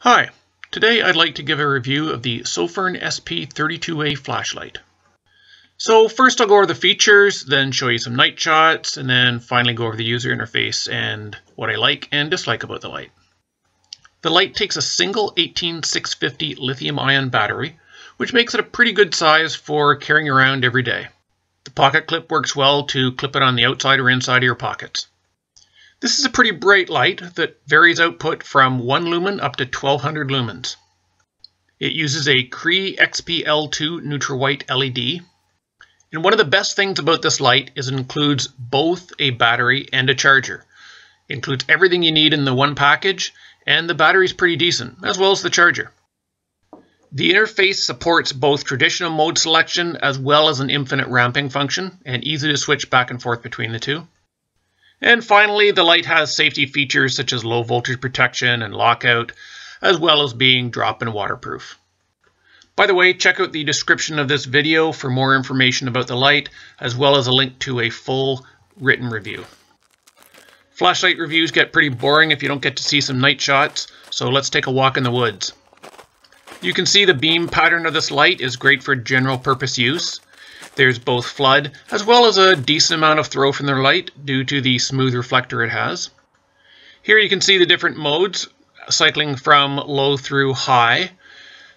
Hi, today I'd like to give a review of the Sofirn SP32A flashlight. So first I'll go over the features, then show you some night shots, and then finally go over the user interface and what I like and dislike about the light. The light takes a single 18650 lithium-ion battery, which makes it a pretty good size for carrying around every day. The pocket clip works well to clip it on the outside or inside of your pockets. This is a pretty bright light that varies output from 1 lumen up to 1200 lumens. It uses a Cree XP-L2 neutral white LED. And one of the best things about this light is it includes both a battery and a charger. It includes everything you need in the one package, and the battery is pretty decent, as well as the charger. The interface supports both traditional mode selection as well as an infinite ramping function, and easy to switch back and forth between the two. And finally, the light has safety features such as low voltage protection and lockout, as well as being drop and waterproof. By the way, check out the description of this video for more information about the light, as well as a link to a full written review. Flashlight reviews get pretty boring if you don't get to see some night shots, so let's take a walk in the woods. You can see the beam pattern of this light is great for general purpose use. There's both flood as well as a decent amount of throw from the light due to the smooth reflector it has. Here you can see the different modes cycling from low through high,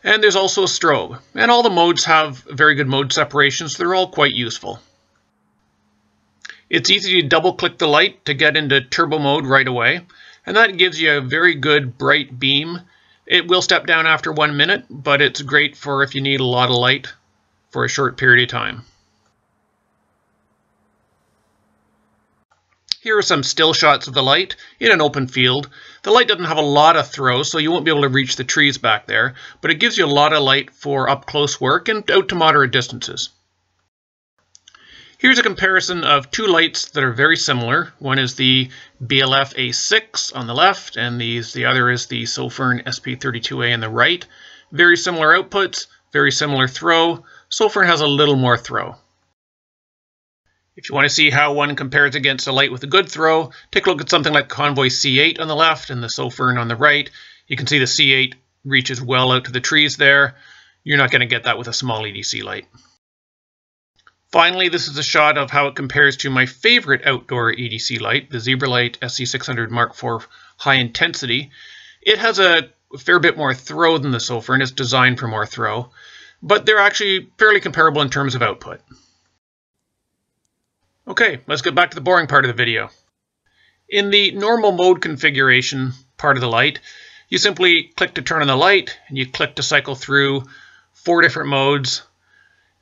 and there's also a strobe. And all the modes have very good mode separation, so they're all quite useful. It's easy to double click the light to get into turbo mode right away, and that gives you a very good bright beam. It will step down after 1 minute, but it's great for if you need a lot of light for a short period of time. Here are some still shots of the light in an open field. The light doesn't have a lot of throw, so you won't be able to reach the trees back there, but it gives you a lot of light for up close work and out to moderate distances. Here's a comparison of two lights that are very similar. One is the BLF A6 on the left, and the other is the Sofirn SP32A on the right. Very similar outputs, very similar throw. Sofirn has a little more throw. If you want to see how one compares against a light with a good throw, take a look at something like Convoy C8 on the left and the Sofirn on the right. You can see the C8 reaches well out to the trees there. You're not going to get that with a small EDC light. Finally, this is a shot of how it compares to my favorite outdoor EDC light, the Zebralight SC600 Mark IV High Intensity. It has a fair bit more throw than the Sofirn. It's designed for more throw, but they're actually fairly comparable in terms of output. Okay, let's get back to the boring part of the video. In the normal mode configuration part of the light, you simply click to turn on the light, and you click to cycle through 4 different modes.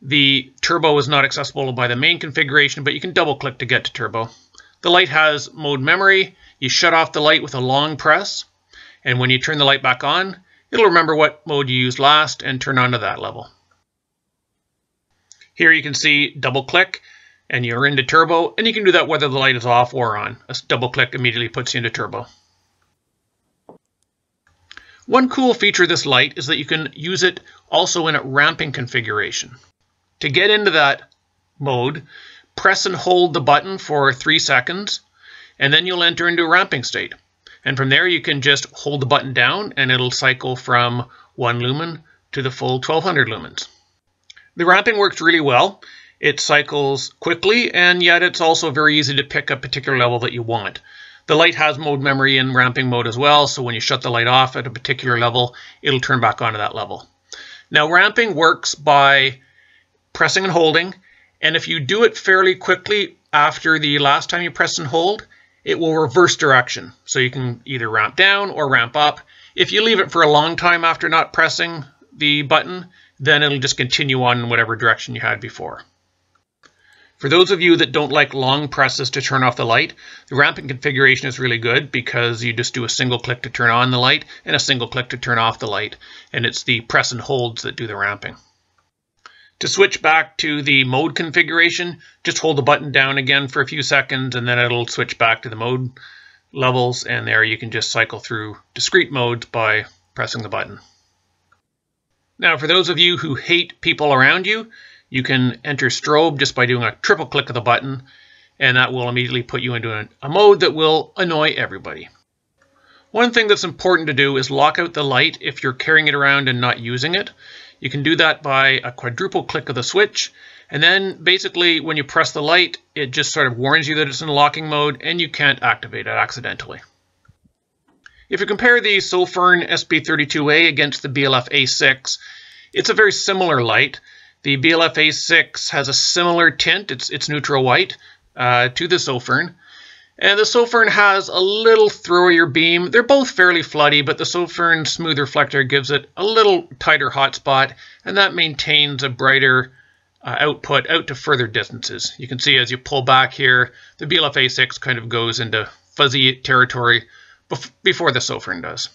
The turbo is not accessible by the main configuration, but you can double click to get to turbo. The light has mode memory. You shut off the light with a long press, and when you turn the light back on, it'll remember what mode you used last and turn on to that level. Here you can see double click, and you're into turbo, and you can do that whether the light is off or on. A double click immediately puts you into turbo. One cool feature of this light is that you can use it also in a ramping configuration. To get into that mode, press and hold the button for 3 seconds, and then you'll enter into a ramping state. And from there you can just hold the button down and it'll cycle from 1 lumen to the full 1200 lumens. The ramping works really well. It cycles quickly, and yet it's also very easy to pick a particular level that you want. The light has mode memory in ramping mode as well, so when you shut the light off at a particular level, it'll turn back on to that level. Now, ramping works by pressing and holding, and if you do it fairly quickly after the last time you press and hold, it will reverse direction. So you can either ramp down or ramp up. If you leave it for a long time after not pressing the button, then it'll just continue on in whatever direction you had before. For those of you that don't like long presses to turn off the light, the ramping configuration is really good because you just do a single click to turn on the light and a single click to turn off the light, and it's the press and holds that do the ramping. To switch back to the mode configuration, just hold the button down again for a few seconds, and then it'll switch back to the mode levels, and there you can just cycle through discrete modes by pressing the button. Now, for those of you who hate people around you, you can enter strobe just by doing a triple click of the button, and that will immediately put you into a mode that will annoy everybody. One thing that's important to do is lock out the light if you're carrying it around and not using it. You can do that by a quadruple click of the switch, and then basically when you press the light, it just sort of warns you that it's in locking mode and you can't activate it accidentally. If you compare the Sofirn SP32A against the BLF A6, it's a very similar light. The BLF A6 has a similar tint, it's neutral white, to the Sofirn. And the Sofirn has a little throwier beam. They're both fairly floody, but the Sofirn smooth reflector gives it a little tighter hotspot, and that maintains a brighter output out to further distances. You can see as you pull back here, the BLF A6 kind of goes into fuzzy territory before the Sofirn does.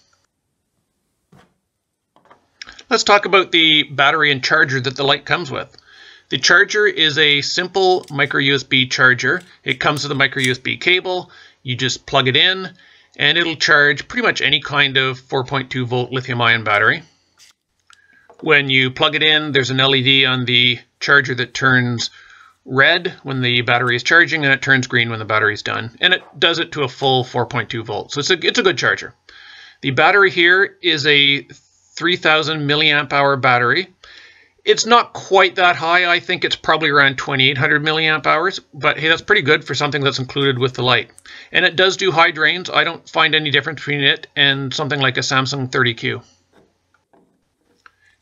Let's talk about the battery and charger that the light comes with. The charger is a simple micro USB charger. It comes with a micro USB cable. You just plug it in and it'll charge pretty much any kind of 4.2 volt lithium ion battery. When you plug it in, there's an LED on the charger that turns red when the battery is charging and it turns green when the battery is done. And it does it to a full 4.2 volts. So it's a good charger. The battery here is a 3000 milliamp hour battery. It's not quite that high. I think it's probably around 2800 milliamp hours, but hey, that's pretty good for something that's included with the light. And it does do high drains. I don't find any difference between it and something like a Samsung 30Q.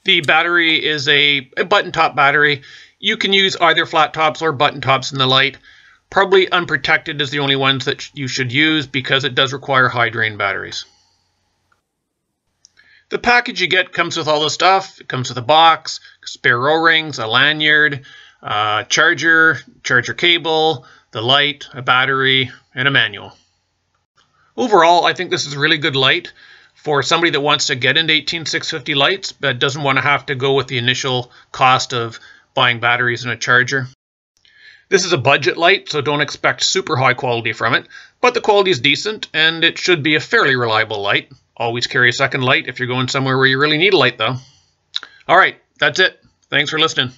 The battery is a button top battery. You can use either flat tops or button tops in the light. Probably unprotected is the only ones that you should use because it does require high drain batteries. The package you get comes with all the stuff. It comes with a box, spare O-rings, a lanyard, charger cable, the light, a battery, and a manual. Overall, I think this is a really good light for somebody that wants to get into 18650 lights but doesn't want to have to go with the initial cost of buying batteries and a charger. This is a budget light, so don't expect super high quality from it, but the quality is decent and it should be a fairly reliable light. Always carry a second light if you're going somewhere where you really need a light though. All right, that's it. Thanks for listening.